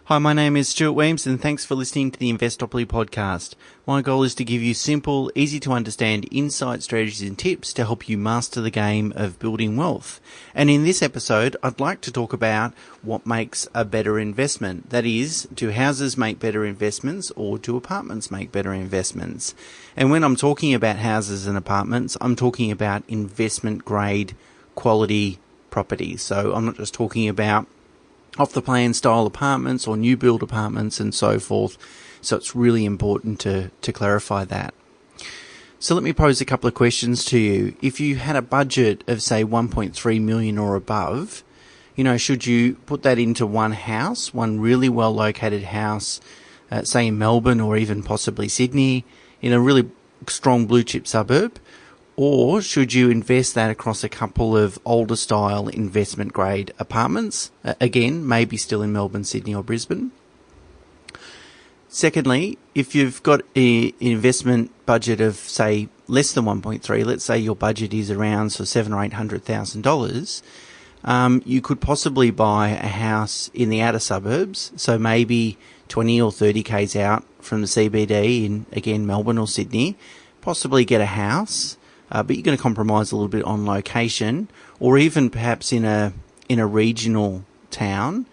Hi, my name is Stuart Weems and thanks for listening to the Investopoly podcast. My goal is to give you simple, easy to understand insight, strategies and tips to help you master the game of building wealth. And in this episode, I'd like to talk about what makes a better investment. That is, do houses make better investments or do apartments make better investments? And when I'm talking about houses and apartments, I'm talking about investment grade quality properties. So I'm not just talking about off-the-plan style apartments or new build apartments and so forth. So it's really important to clarify that. So let me pose a couple of questions to you. If you had a budget of say 1.3 million or above, should you put that into one house, one really well located house, say in Melbourne or even possibly Sydney, in a really strong blue chip suburb? Or should you invest that across a couple of older style investment grade apartments? Again, maybe still in Melbourne, Sydney or Brisbane. Secondly, if you've got an investment budget of say less than 1.3, let's say your budget is around $700,000 or $800,000, you could possibly buy a house in the outer suburbs. So maybe 20 or 30 k's out from the CBD in, again, Melbourne or Sydney, possibly get a house. But you're going to compromise a little bit on location, or even perhaps in a regional town.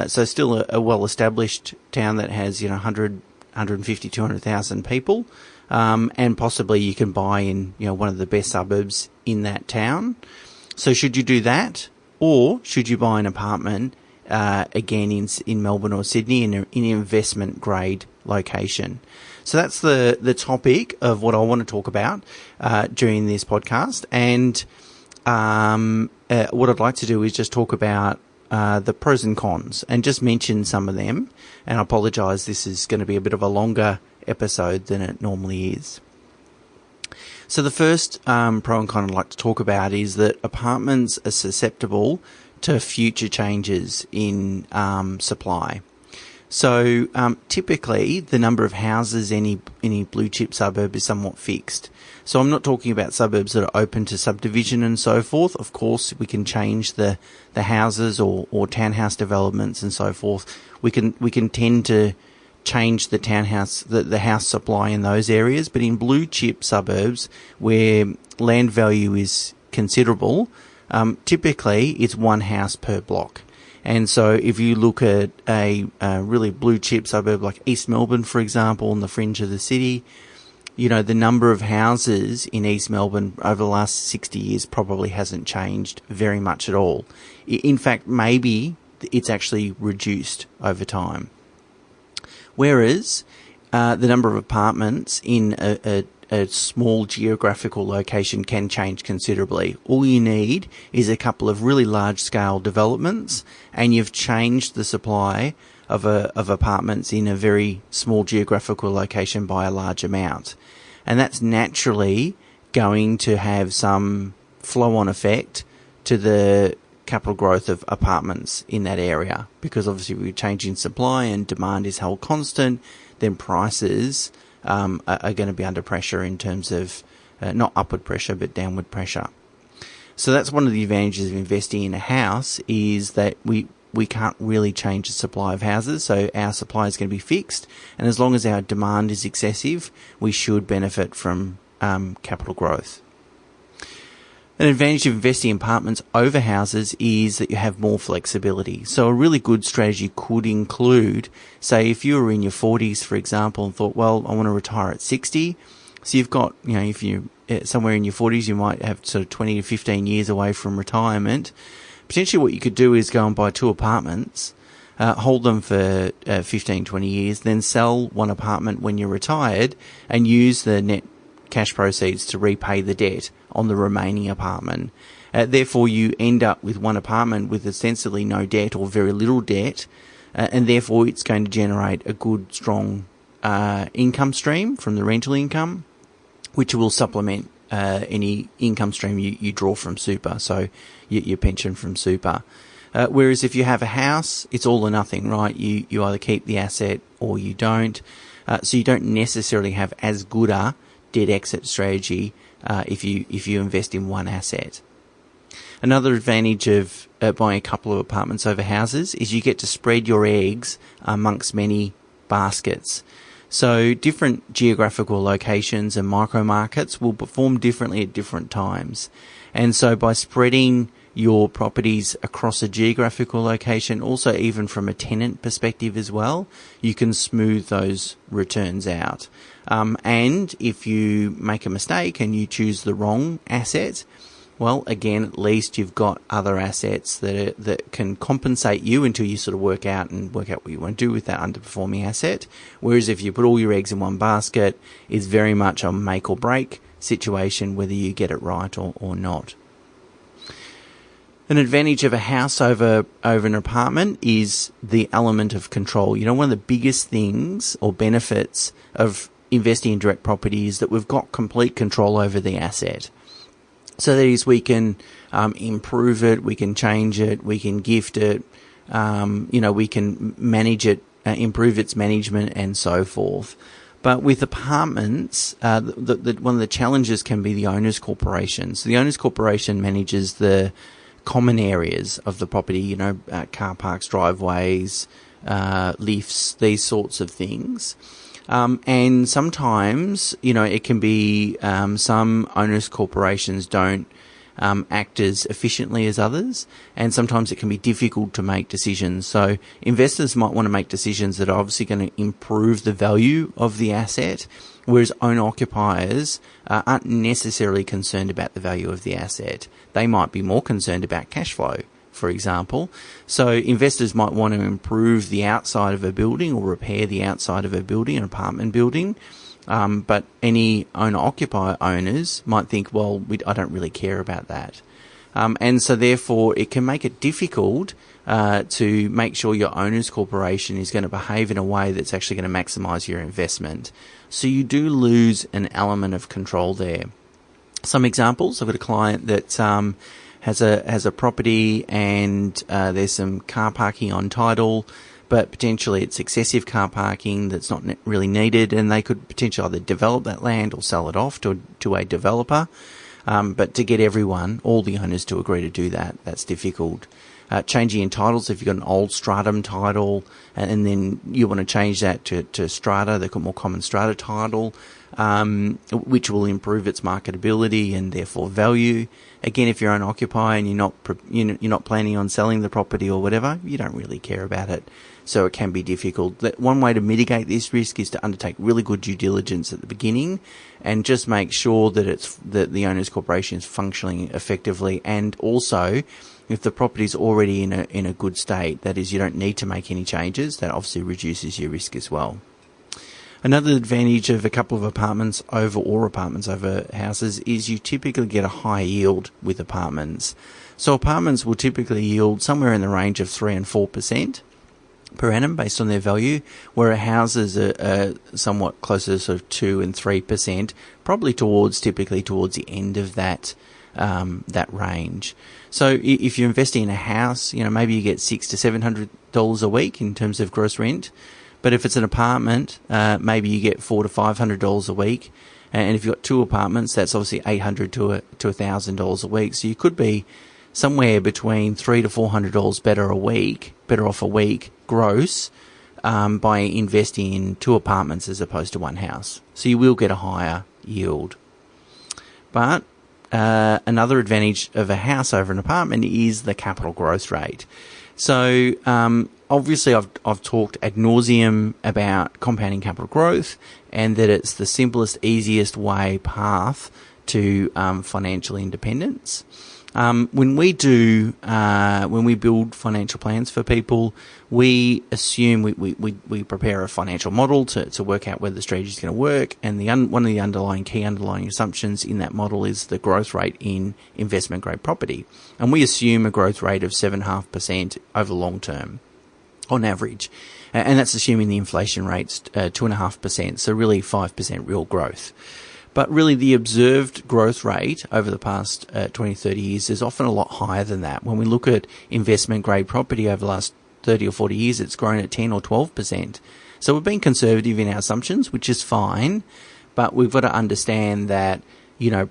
So still a well-established town that has 100, 150, 200,000 people, and possibly you can buy in one of the best suburbs in that town. So should you do that, or should you buy an apartment again in Melbourne or Sydney in an investment grade location? So that's the topic of what I want to talk about during this podcast. And what I'd like to do is just talk about the pros and cons and just mention some of them. And I apologise, this is going to be a bit of a longer episode than it normally is. So the first pro and con I'd like to talk about is that apartments are susceptible to future changes in supply. So typically the number of houses in any blue chip suburb is somewhat fixed. So I'm not talking about suburbs that are open to subdivision and so forth. Of course, we can change the houses or townhouse developments and so forth. We can tend to change the townhouse, the house supply in those areas. But in blue chip suburbs where land value is considerable, typically it's one house per block. And so if you look at a really blue chip suburb like East Melbourne, for example, on the fringe of the city, the number of houses in East Melbourne over the last 60 years probably hasn't changed very much at all. In fact, maybe it's actually reduced over time. Whereas the number of apartments in a small geographical location can change considerably. All you need is a couple of really large-scale developments, and you've changed the supply of apartments in a very small geographical location by a large amount. And that's naturally going to have some flow-on effect to the capital growth of apartments in that area, because obviously we're changing supply and demand is held constant, then prices are going to be under pressure in terms of not upward pressure but downward pressure. So that's one of the advantages of investing in a house, is that we can't really change the supply of houses, so our supply is going to be fixed, and as long as our demand is excessive, we should benefit from capital growth. An advantage of investing in apartments over houses is that you have more flexibility. So a really good strategy could include, say, if you were in your 40s, for example, and thought, well, I want to retire at 60. So you've got, if you're somewhere in your 40s, you might have sort of 20 to 15 years away from retirement. Potentially what you could do is go and buy 2 apartments, hold them for 15, 20 years, then sell one apartment when you're retired and use the net cash proceeds to repay the debt on the remaining apartment. Therefore, you end up with one apartment with ostensibly no debt or very little debt, and therefore it's going to generate a good, strong income stream from the rental income, which will supplement any income stream you draw from super, so your pension from super. Whereas if you have a house, it's all or nothing, right? You either keep the asset or you don't. So you don't necessarily have as good a debt exit strategy if you invest in one asset. Another advantage of buying a couple of apartments over houses is you get to spread your eggs amongst many baskets. So different geographical locations and micro markets will perform differently at different times. And so by spreading your properties across a geographical location, also even from a tenant perspective as well, you can smooth those returns out. And if you make a mistake and you choose the wrong asset, well, again, at least you've got other assets that can compensate you until you sort of work out what you want to do with that underperforming asset. Whereas if you put all your eggs in one basket, it's very much a make or break situation, whether you get it right or not. An advantage of a house over an apartment is the element of control. You know, one of the biggest things or benefits of investing in direct property is that we've got complete control over the asset. So that is, we can improve it, we can change it, we can gift it, we can manage it, improve its management and so forth. But with apartments, one of the challenges can be the owner's corporation. So the owner's corporation manages the common areas of the property, car parks, driveways, lifts, these sorts of things. And sometimes, it can be some owners' corporations don't act as efficiently as others, and sometimes it can be difficult to make decisions. So investors might want to make decisions that are obviously going to improve the value of the asset, whereas owner-occupiers aren't necessarily concerned about the value of the asset. They might be more concerned about cash flow, for example. So investors might want to improve the outside of a building or repair the outside of a building, an apartment building. But any owner-occupier owners might think, well, I don't really care about that. And so therefore it can make it difficult to make sure your owner's corporation is going to behave in a way that's actually going to maximise your investment. So you do lose an element of control there. Some examples: I've got a client that has a property and there's some car parking on title, but potentially it's excessive car parking that's not really needed, and they could potentially either develop that land or sell it off to a developer. But to get all the owners to agree to do that, that's difficult. Changing in titles, if you've got an old stratum title and then you want to change that to strata, they've got more common strata title, which will improve its marketability and therefore value. Again, if you're an occupier and you're not planning on selling the property or whatever, you don't really care about it. So it can be difficult. One way to mitigate this risk is to undertake really good due diligence at the beginning and just make sure that the owner's corporation is functioning effectively, and also if the property is already in a good state, that is, you don't need to make any changes, that obviously reduces your risk as well. Another advantage of a couple of apartments over houses is you typically get a high yield with apartments. So apartments will typically yield somewhere in the range of 3 and 4% per annum based on their value, whereas houses are somewhat closer to sort of 2 and 3%, probably typically towards the end of that range. So if you're investing in a house, maybe you get $600 to $700 a week in terms of gross rent. But if it's an apartment, maybe you get $400 to $500 a week. And if you've got two apartments, that's obviously $800 to $1,000 a week. So you could be somewhere between $300 to $400 better off a week gross, by investing in two apartments as opposed to one house. So you will get a higher yield. But another advantage of a house over an apartment is the capital growth rate. So obviously I've talked ad nauseum about compounding capital growth, and that it's the simplest, easiest path to financial independence. When we build financial plans for people, we assume we prepare a financial model to work out whether the strategy is going to work, and one of the key underlying assumptions in that model is the growth rate in investment grade property, and we assume a growth rate of 7.5% over the long term, on average, and that's assuming the inflation rate's 2.5%, so really 5% real growth. But really, the observed growth rate over the past 20, 30 years is often a lot higher than that. When we look at investment-grade property over the last 30 or 40 years, it's grown at 10 or 12%. So we've been conservative in our assumptions, which is fine, but we've got to understand that,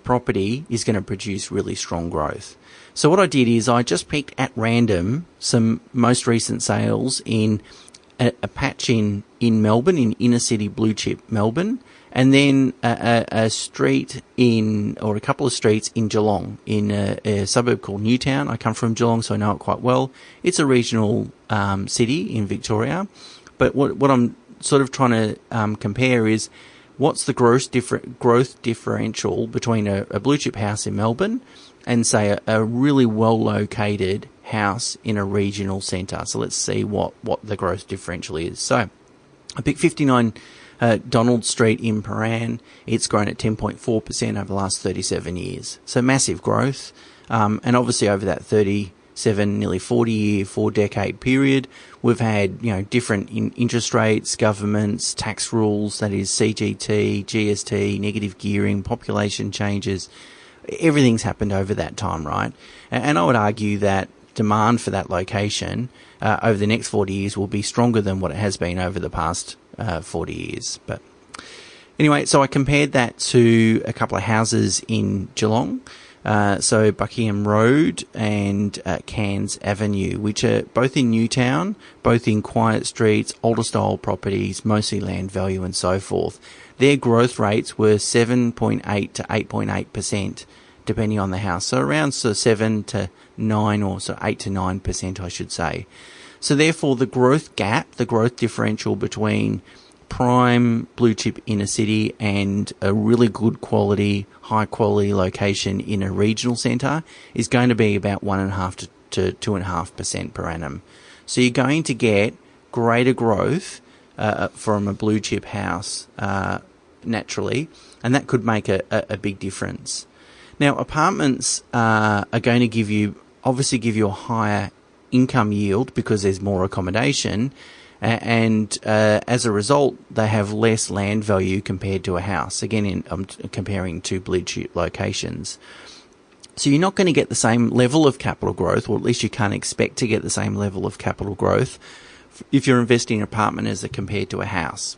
property is going to produce really strong growth. So what I did is I just picked at random some most recent sales in a patch in Melbourne, in inner city blue chip Melbourne, and then a street or a couple of streets in Geelong, in a suburb called Newtown. I come from Geelong, so I know it quite well. It's a regional city in Victoria, but what I'm sort of trying to compare is what's the growth differential between a blue chip house in Melbourne and, say, a really well-located house in a regional centre. So let's see what the growth differential is. So I picked 59 Donald Street in Paran. It's grown at 10.4% over the last 37 years. So massive growth. And obviously over that 37, nearly 40-year, 4-decade period, we've had, different interest rates, governments, tax rules, that is CGT, GST, negative gearing, population changes. Everything's happened over that time, right? And I would argue that demand for that location over the next 40 years will be stronger than what it has been over the past 40 years. But anyway, so I compared that to a couple of houses in Geelong. So Buckingham Road and Cairns Avenue, which are both in Newtown, both in quiet streets, older style properties, mostly land value and so forth. Their growth rates were 7.8 to 8.8%, depending on the house. So around 7 to 9 or 8 to 9%, I should say. So therefore, the growth gap, the growth differential between prime blue chip inner city and a really good quality, high quality location in a regional centre is going to be about 1.5 to 2.5% per annum. So you're going to get greater growth from a blue chip house naturally, and that could make a big difference. Now, apartments are going to give you a higher income yield because there's more accommodation, and as a result, they have less land value compared to a house. Again, I'm comparing two blue chip locations. So you're not going to get the same level of capital growth, or at least you can't expect to get the same level of capital growth if you're investing in an apartment as compared to a house.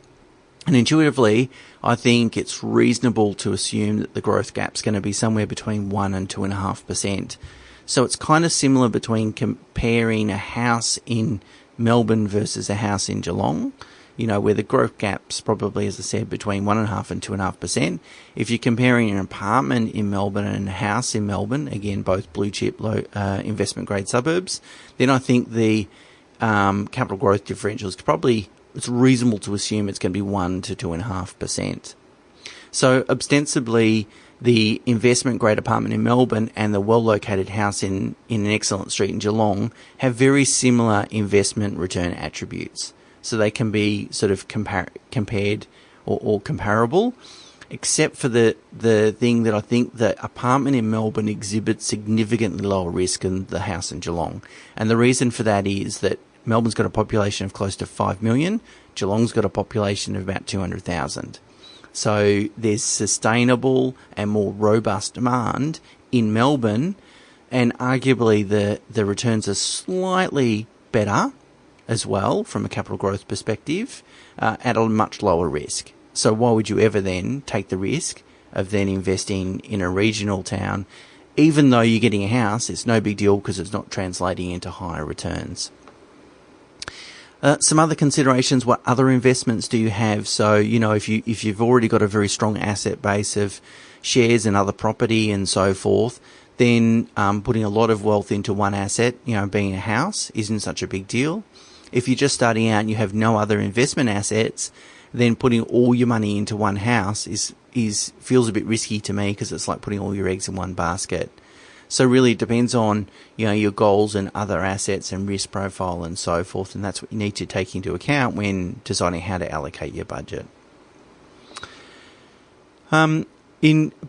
And intuitively, I think it's reasonable to assume that the growth gap's going to be somewhere between 1 and 2.5%. So it's kind of similar between comparing a house in Melbourne versus a house in Geelong, where the growth gap's probably, as I said, between 1.5 and 2.5%. If you're comparing an apartment in Melbourne and a house in Melbourne, again, both blue chip, investment grade suburbs, then I think the capital growth differential is it's reasonable to assume it's going to be 1 to 2.5%. So ostensibly, the investment grade apartment in Melbourne and the well-located house in an excellent street in Geelong have very similar investment return attributes. So they can be sort of compared or comparable, except for the thing that I think the apartment in Melbourne exhibits significantly lower risk than the house in Geelong. And the reason for that is that Melbourne's got a population of close to 5 million. Geelong's got a population of about 200,000. So there's sustainable and more robust demand in Melbourne, and arguably the returns are slightly better as well from a capital growth perspective at a much lower risk. So why would you ever then take the risk of then investing in a regional town? Even though you're getting a house, it's no big deal because it's not translating into higher returns. Some other considerations: what other investments do you have? So, if you've already got a very strong asset base of shares and other property and so forth, then putting a lot of wealth into one asset, being a house, isn't such a big deal. If you're just starting out and you have no other investment assets, then putting all your money into one house feels a bit risky to me, because it's like putting all your eggs in one basket. So really it depends on, your goals and other assets and risk profile and so forth, and that's what you need to take into account when deciding how to allocate your budget.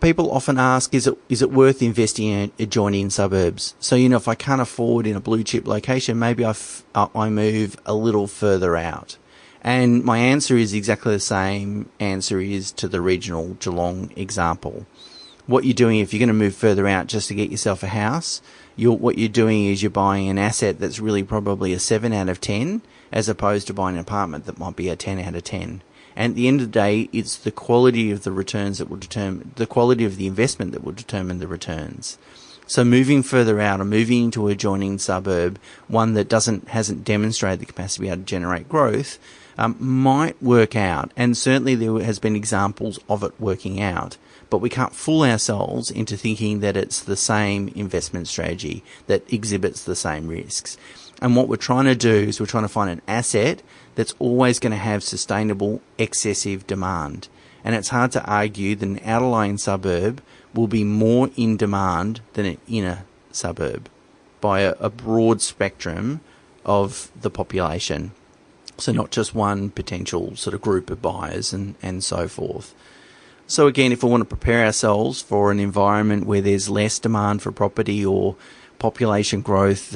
People often ask, is it worth investing in adjoining suburbs? So, if I can't afford in a blue chip location, maybe I move a little further out. And my answer is exactly the same answer is to the regional Geelong example. What you're doing, if you're going to move further out just to get yourself a house, what you're doing is you're buying an asset that's really probably a 7 out of 10, as opposed to buying an apartment that might be a 10 out of 10. And at the end of the day, it's the quality of the returns that will determine, the quality of the investment that will determine the returns. So moving further out or moving into a adjoining suburb, one that hasn't demonstrated the capacity to be able to generate growth, might work out. And certainly there has been examples of it working out. But we can't fool ourselves into thinking that it's the same investment strategy that exhibits the same risks. And what we're trying to do is we're trying to find an asset that's always going to have sustainable excessive demand. And it's hard to argue that an outlying suburb will be more in demand than an inner suburb by a broad spectrum of the population. So not just one potential sort of group of buyers and so forth. So again, if we want to prepare ourselves for an environment where there's less demand for property or population growth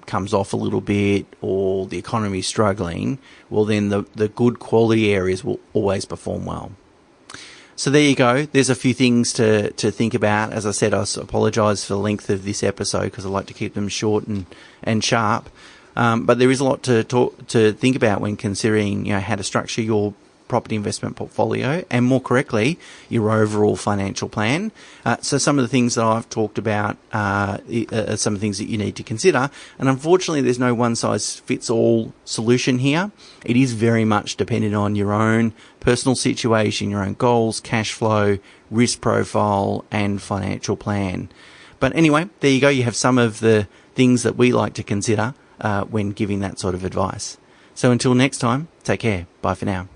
comes off a little bit or the economy is struggling, well then the good quality areas will always perform well. So there you go. There's a few things to think about. As I said, I apologise for the length of this episode because I like to keep them short and sharp. But there is a lot to think about when considering, how to structure your property investment portfolio and, more correctly, your overall financial plan. So some of the things that I've talked about are some of the things that you need to consider. And unfortunately, there's no one-size-fits-all solution here. It is very much dependent on your own personal situation, your own goals, cash flow, risk profile, and financial plan. But anyway, there you go. You have some of the things that we like to consider when giving that sort of advice. So until next time, take care. Bye for now.